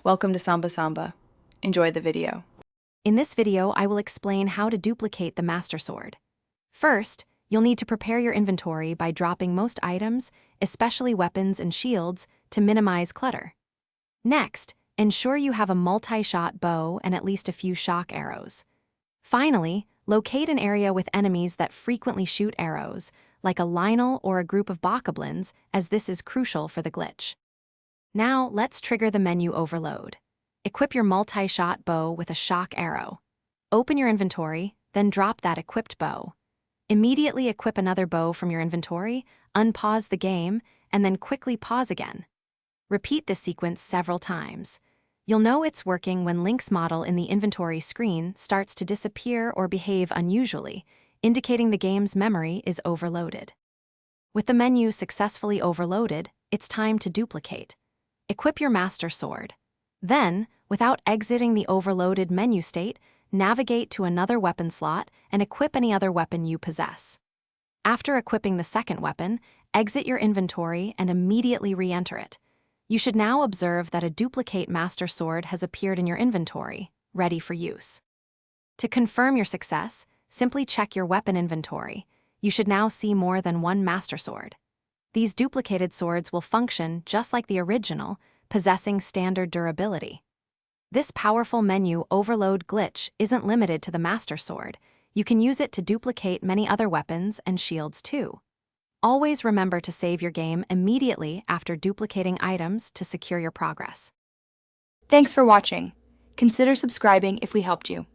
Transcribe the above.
Welcome to Samba Samba. Enjoy the video. In this video, I will explain how to duplicate the Master Sword. First, you'll need to prepare your inventory by dropping most items, especially weapons and shields, to minimize clutter. Next, ensure you have a multi-shot bow and at least a few shock arrows. Finally, locate an area with enemies that frequently shoot arrows, like a Lionel or a group of bokoblins, as this is crucial for the glitch. Now, let's trigger the menu overload. Equip your multi-shot bow with a shock arrow. Open your inventory, then drop that equipped bow. Immediately equip another bow from your inventory, unpause the game, and then quickly pause again. Repeat this sequence several times. You'll know it's working when Link's model in the inventory screen starts to disappear or behave unusually, indicating the game's memory is overloaded. With the menu successfully overloaded, it's time to duplicate. Equip your Master Sword. Then, without exiting the overloaded menu state, navigate to another weapon slot and equip any other weapon you possess. After equipping the second weapon, exit your inventory and immediately re-enter it. You should now observe that a duplicate Master Sword has appeared in your inventory, ready for use. To confirm your success, simply check your weapon inventory. You should now see more than one Master Sword. These duplicated swords will function just like the original, possessing standard durability. This powerful menu overload glitch isn't limited to the Master Sword. You can use it to duplicate many other weapons and shields too. Always remember to save your game immediately after duplicating items to secure your progress. Thanks for watching. Consider subscribing if we helped you.